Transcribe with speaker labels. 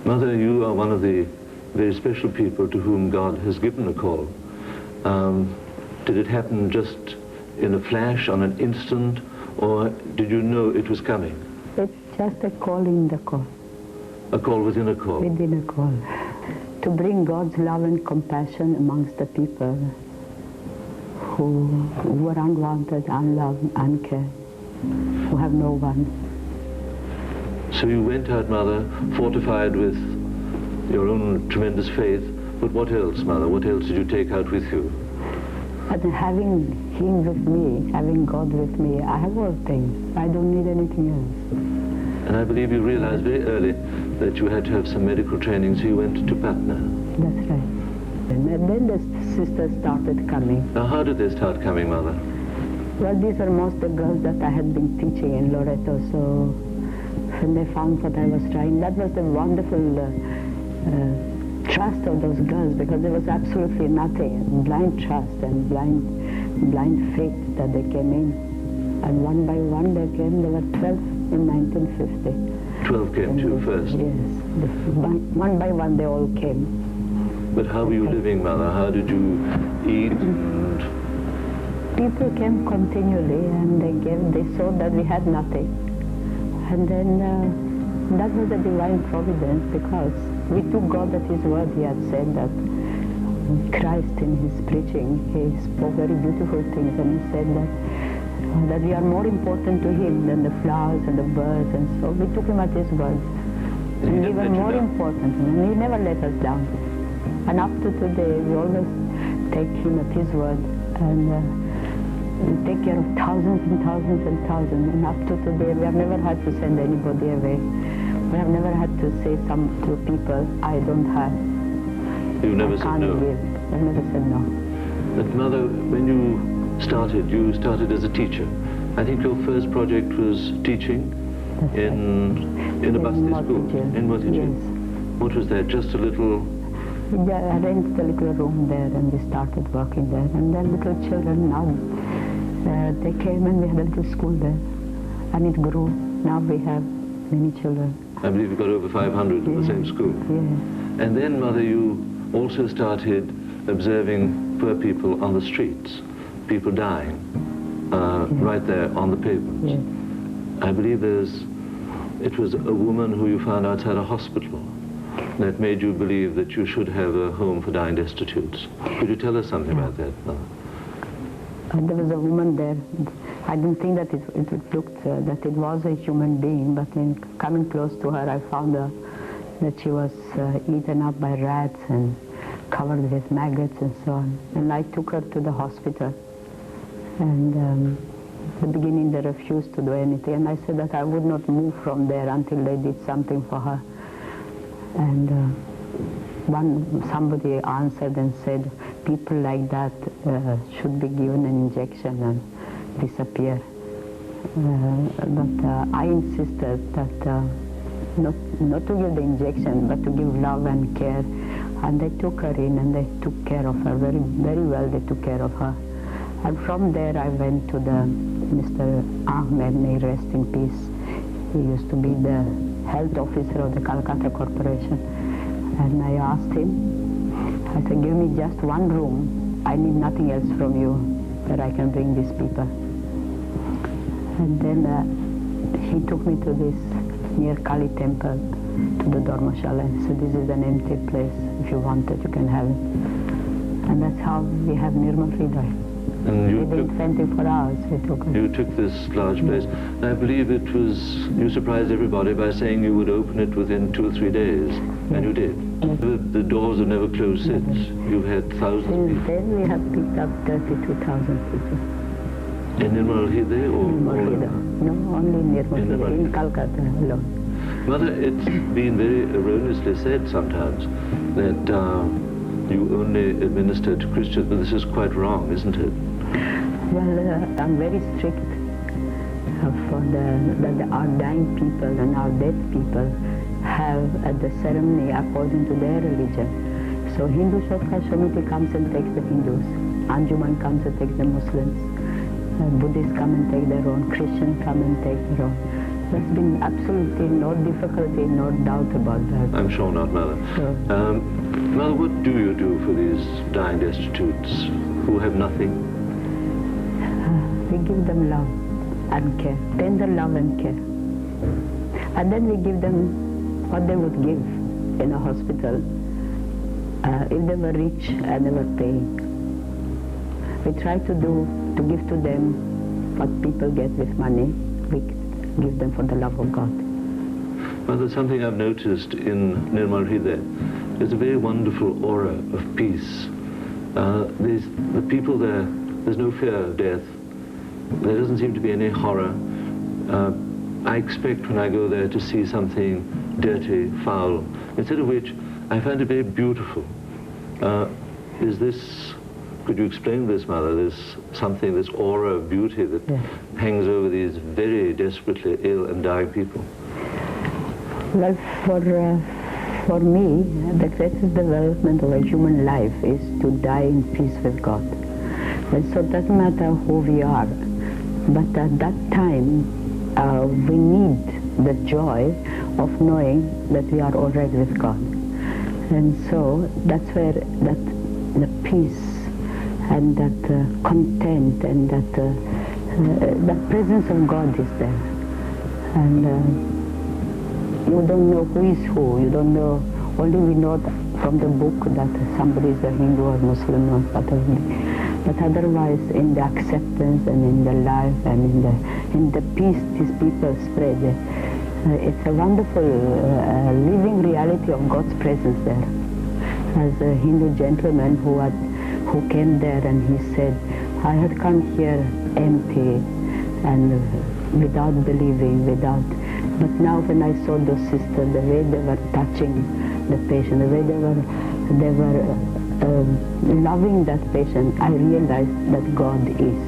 Speaker 1: Mother, you are one of the very special people to whom God has given a call. Did it happen just in a flash, on an instant, or did you know it was coming?
Speaker 2: It's just a call in the call.
Speaker 1: A call within a call?
Speaker 2: Within a call. To bring God's love and compassion amongst the people who are unwanted, unloved, uncared, who have no one.
Speaker 1: So you went out, Mother, fortified with your own tremendous faith, but what else, Mother? What else did you take out with you?
Speaker 2: And having Him with me, having God with me, I have all things. I don't need anything else.
Speaker 1: And I believe you realized very early that you had to have some medical training, so you went to Patna.
Speaker 2: That's right. And then the sisters started coming.
Speaker 1: Now, how did they start coming, Mother?
Speaker 2: Well, these are most the girls that I had been teaching in Loreto, so when they found what I was trying, that was the wonderful trust of those girls, because there was absolutely nothing, blind trust and blind faith that they came in. And one by one they came. There were 12 in 1950.
Speaker 1: 12 came to you first?
Speaker 2: Yes. One by one they all came.
Speaker 1: But how were you living, Mother? How did you eat? And
Speaker 2: people came continually, and they saw that we had nothing. And then that was a divine providence, because we took God at His word. He had said that Christ in His preaching, He spoke very beautiful things, and He said that we are more important to Him than the flowers and the birds, and so we took Him at His word. And we were more important, and He never let us down. And up to today, we always take Him at His word, and we take care of thousands and thousands and thousands. And up to today, we have never had to send anybody away. We have never had to say to people, I don't have.
Speaker 1: You never said no?
Speaker 2: I've never said no.
Speaker 1: But Mother, when you started as a teacher. I think your first project was teaching in a Basti school, in Motiji.
Speaker 2: Yes.
Speaker 1: What was that, just a little?
Speaker 2: We arranged a little room there, and we started working there. And then little children, now they came, and we had a little school there. And it grew. Now we have many children.
Speaker 1: I believe you got over 500 in the same school.
Speaker 2: Yes.
Speaker 1: And then, Mother, you also started observing poor people on the streets, people dying, right there on the pavement.
Speaker 2: Yes.
Speaker 1: I believe it was a woman who you found outside a hospital that made you believe that you should have a home for dying destitutes. Could you tell us something about that, Mother?
Speaker 2: There was a woman there. I didn't think that it looked that it was a human being, but in coming close to her, I found that she was eaten up by rats and covered with maggots and so on. And I took her to the hospital. And at the beginning, they refused to do anything. And I said that I would not move from there until they did something for her. And somebody answered and said, people like that should be given an injection and disappear. But I insisted that not to give the injection, but to give love and care. And they took her in, and they took care of her very, very well. They took care of her. And from there, I went to the Mr. Ahmed, may rest in peace. He used to be the health officer of the Calcutta Corporation. And I asked him, I said, give me just one room. I need nothing else from you, that I can bring these people. And then he took me to this near Kali temple, to the Dharmashala, and said, this is an empty place. If you want it, you can have it. And that's how we have Nirmal Hriday.
Speaker 1: And
Speaker 2: we didn't send him for hours.
Speaker 1: You took this large place. And I believe you surprised everybody by saying you would open it within 2 or 3 days. Yes. And you did. Yes. The doors have never closed since. You've had thousands of people.
Speaker 2: Since then we have picked up 32,000 people.
Speaker 1: In Nirmal Hriday or all over?
Speaker 2: No, only in Nirmal Hriday, in Calcutta alone.
Speaker 1: Mother, it's been very erroneously said sometimes that you only administer to Christians, but this is quite wrong, isn't it?
Speaker 2: Well, I'm very strict for our dying people and our dead people have at the ceremony according to their religion. So Hindu Shotka Shomiti comes and takes the Hindus, Anjuman comes and takes the Muslims, Buddhists come and take their own, Christians come and take their own. There's been absolutely no difficulty, no doubt about that.
Speaker 1: I'm sure not, Mother.
Speaker 2: Sure.
Speaker 1: Mother, what do you do for these dying destitutes who have nothing?
Speaker 2: We give them love and care, tender love and care. And then we give them what they would give in a hospital if they were rich and they were paying. We try to give to them what people get with money. We give them for the love of God.
Speaker 1: Well, there's something I've noticed in Nirmal Hriday. There's a very wonderful aura of peace. The people there, there's no fear of death. There doesn't seem to be any horror. I expect when I go there to see something dirty, foul, instead of which I find it very beautiful. Could you explain this, Mother? There's something, this aura of beauty that hangs over these very desperately ill and dying people.
Speaker 2: Well, for me, the greatest development of a human life is to die in peace with God. And so it doesn't matter who we are, but at that time, we need the joy of knowing that we are already with God. And so that's where the peace and that content and that presence of God is there. And you don't know who is who. You don't know. Only we know from the book that somebody is a Hindu or Muslim or whatever. But otherwise, in the acceptance and in the life and in the peace these people spread, it's a wonderful living reality of God's presence there. As a Hindu gentleman who came there and he said, I had come here empty and without believing, but now when I saw those sisters, the way they were touching the patient, the way they were loving that patient, I realized that God is.